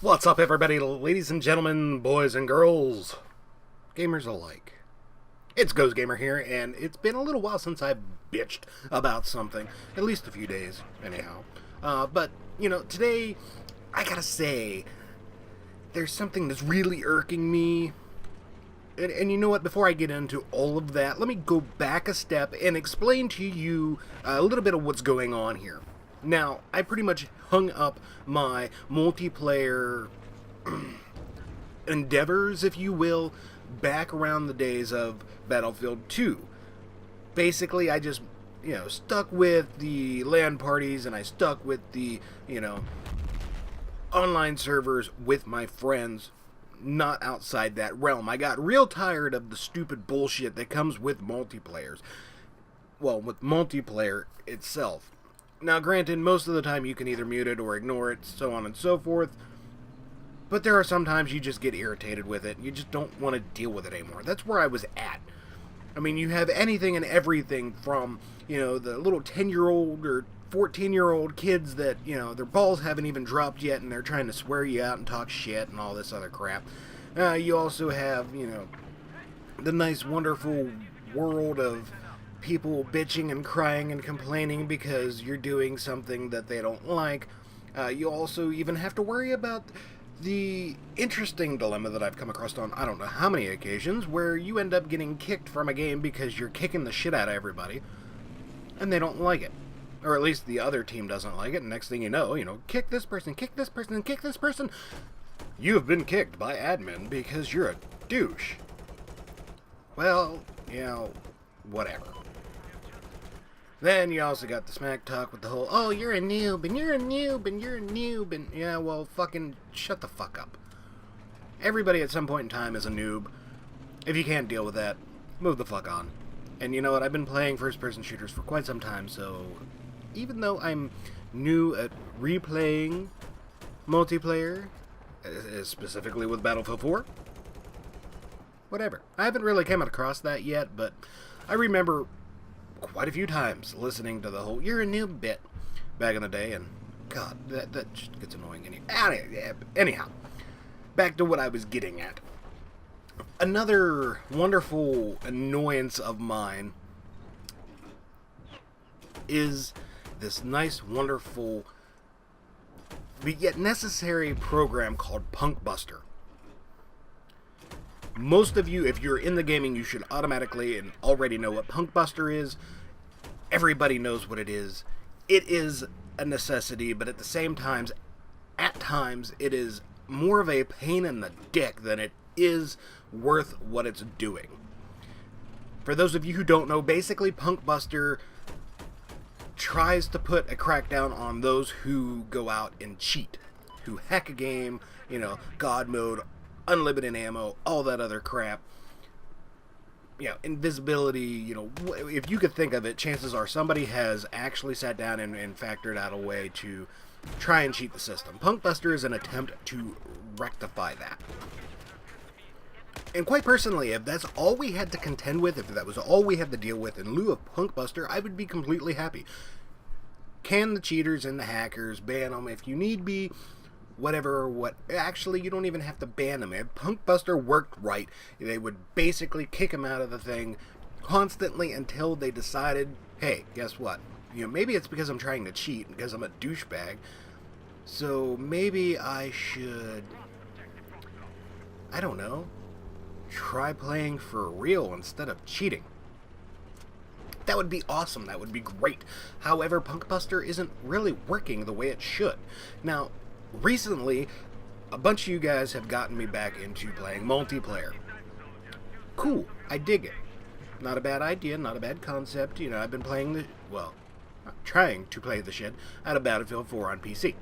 What's up, everybody, ladies and gentlemen, boys and girls, gamers alike? It's Ghost Gamer here, and it's been a little while since I bitched about something. At least a few days, anyhow. But, today, I gotta say, there's something that's really irking me. And you know what, before I get into all of that, let me go back a step and explain to you a little bit of what's going on here. Now, I pretty much hung up my multiplayer endeavors, if you will, back around the days of Battlefield 2. Basically, I just, stuck with the LAN parties, and I stuck with the, online servers with my friends, not outside that realm. I got real tired of the stupid bullshit that comes with multiplayers. Well, with multiplayer itself. Now, granted, most of the time you can either mute it or ignore it, so on and so forth. But there are some times you just get irritated with it. You just don't want to deal with it anymore. That's where I was at. I mean, you have anything and everything from, the little 10-year-old or 14-year-old kids that, their balls haven't even dropped yet and they're trying to swear you out and talk shit and all this other crap. You also have, the nice, wonderful world of people bitching and crying and complaining because you're doing something that they don't like. You also even have to worry about the interesting dilemma that I've come across on I don't know how many occasions, where you end up getting kicked from a game because you're kicking the shit out of everybody and they don't like it. Or at least the other team doesn't like it, and next thing you know, kick this person, kick this person, kick this person. You have been kicked by admin because you're a douche. Well, whatever. Then you also got the smack talk with the whole, oh, you're a noob, and you're a noob, and you're a noob, and yeah, well, fucking shut the fuck up. Everybody at some point in time is a noob. If you can't deal with that, move the fuck on. And you know what, I've been playing first-person shooters for quite some time, so even though I'm new at replaying multiplayer, specifically with Battlefield 4, whatever. I haven't really come across that yet, but I remember quite a few times listening to the whole "you're a noob" bit back in the day, and God, that just gets annoying. Anyhow, back to what I was getting at. Another wonderful annoyance of mine is this nice, wonderful, but yet necessary program called PunkBuster. Most of you, if you're in the gaming, you should automatically and already know what PunkBuster is. Everybody knows what it is. It is a necessity, but at the same time, at times, it is more of a pain in the dick than it is worth what it's doing. For those of you who don't know, basically PunkBuster tries to put a crackdown on those who go out and cheat, who hack a game, God mode, unlimited ammo, all that other crap. Invisibility, if you could think of it, chances are somebody has actually sat down and factored out a way to try and cheat the system. PunkBuster is an attempt to rectify that. And quite personally, if that's all we had to contend with, if that was all we had to deal with in lieu of PunkBuster, I would be completely happy. Can the cheaters and the hackers, ban them if you need be, actually, you don't even have to ban them. If PunkBuster worked right, they would basically kick them out of the thing constantly until they decided, hey, guess what? Maybe it's because I'm trying to cheat, because I'm a douchebag, so maybe I should, I don't know, try playing for real instead of cheating. That would be awesome. That would be great. However, PunkBuster isn't really working the way it should. Now, recently, a bunch of you guys have gotten me back into playing multiplayer. Cool. I dig it. Not a bad idea, not a bad concept. I've been playing trying to play the shit out of Battlefield 4 on PC.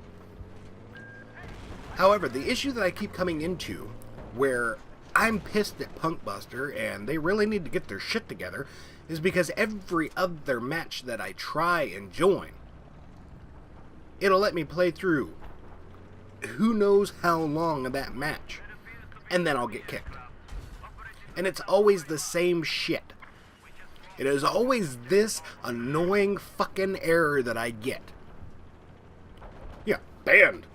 However, the issue that I keep coming into, where I'm pissed at PunkBuster and they really need to get their shit together, is because every other match that I try and join, it'll let me play through who knows how long of that match, and then I'll get kicked. And it's always the same shit. It is always this annoying fucking error that I get. Yeah, banned.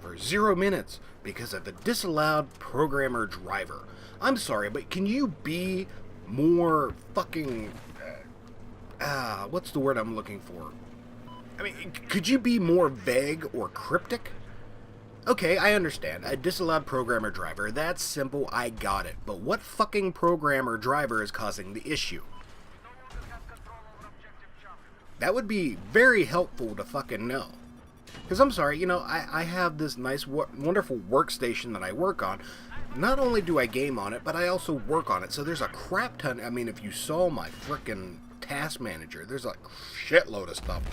for 0 minutes because of the disallowed programmer driver. I'm sorry, but can you be more fucking... what's the word I'm looking for? I mean, could you be more vague or cryptic? Okay, I understand. A disallowed programmer driver. That's simple, I got it. But what fucking programmer driver is causing the issue? That would be very helpful to fucking know. Because I'm sorry, you know, I have this nice, wonderful workstation that I work on. Not only do I game on it, but I also work on it. So there's a crap ton. I mean, if you saw my frickin' task manager, there's a shitload of stuff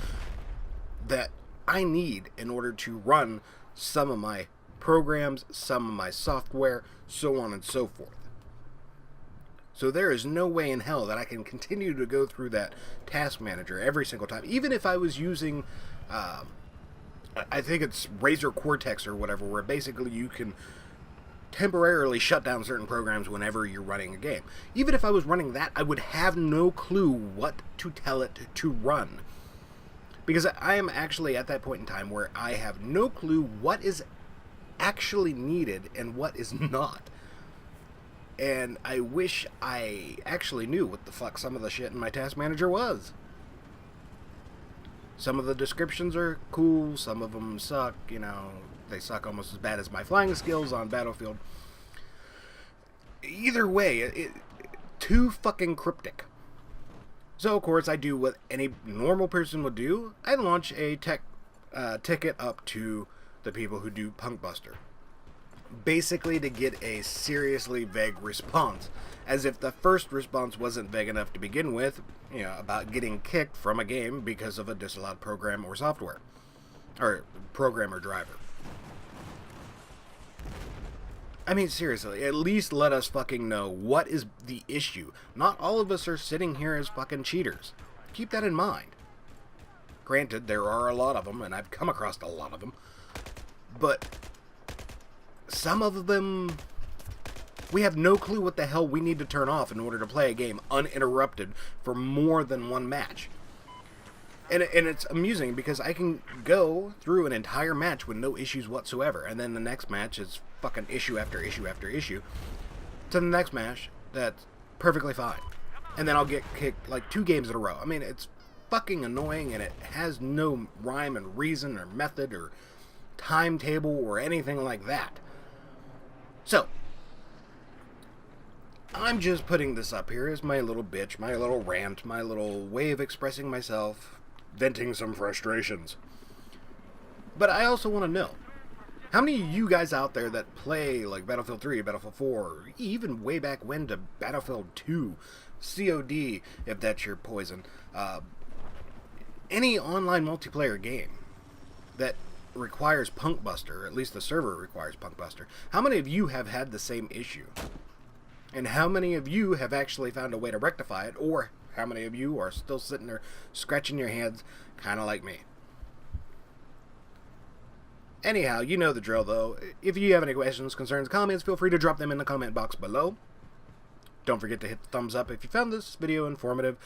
that I need in order to run some of my programs, some of my software, so on and so forth. So there is no way in hell that I can continue to go through that task manager every single time. Even if I was using, I think it's Razer Cortex or whatever, where basically you can temporarily shut down certain programs whenever you're running a game. Even if I was running that, I would have no clue what to tell it to run. Because I am actually at that point in time where I have no clue what is actually needed and what is not. And I wish I actually knew what the fuck some of the shit in my task manager was. Some of the descriptions are cool, some of them suck, you know, they suck almost as bad as my flying skills on Battlefield. Either way, too fucking cryptic. So, of course, I do what any normal person would do. I launch a ticket up to the people who do PunkBuster. Basically to get a seriously vague response. As if the first response wasn't vague enough to begin with, you know, about getting kicked from a game because of a disallowed program or software. Or program or driver. I mean, seriously, at least let us fucking know what is the issue. Not all of us are sitting here as fucking cheaters. Keep that in mind. Granted, there are a lot of them, and I've come across a lot of them. But some of them, we have no clue what the hell we need to turn off in order to play a game uninterrupted for more than one match. And it's amusing because I can go through an entire match with no issues whatsoever, and then the next match is fucking issue after issue after issue, to the next match that's perfectly fine. And then I'll get kicked like 2 games in a row. I mean, it's fucking annoying, and it has no rhyme and reason or method or timetable or anything like that. So, I'm just putting this up here as my little bitch, my little rant, my little way of expressing myself, venting some frustrations. But I also want to know, how many of you guys out there that play like Battlefield 3, Battlefield 4, or even way back when to Battlefield 2, COD, if that's your poison, any online multiplayer game that requires PunkBuster, or at least the server requires PunkBuster, how many of you have had the same issue? And how many of you have actually found a way to rectify it, or how many of you are still sitting there scratching your heads, kind of like me? Anyhow, you know the drill, though. If you have any questions, concerns, comments, feel free to drop them in the comment box below. Don't forget to hit the thumbs up if you found this video informative.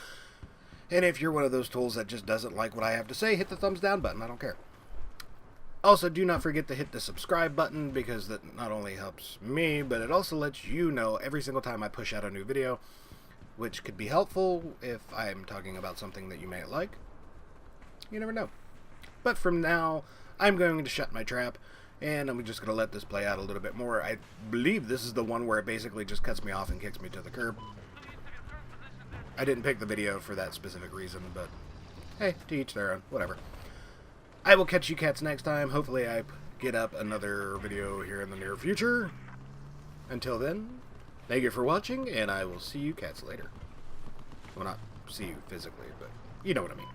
And if you're one of those tools that just doesn't like what I have to say, hit the thumbs down button. I don't care. Also, do not forget to hit the subscribe button, because that not only helps me, but it also lets you know every single time I push out a new video, which could be helpful if I'm talking about something that you may like. You never know. But from now, I'm going to shut my trap, and I'm just going to let this play out a little bit more. I believe this is the one where it basically just cuts me off and kicks me to the curb. I didn't pick the video for that specific reason, but hey, to each their own, whatever. I will catch you cats next time. Hopefully I get up another video here in the near future. Until then, thank you for watching, and I will see you cats later. Well, not see you physically, but you know what I mean.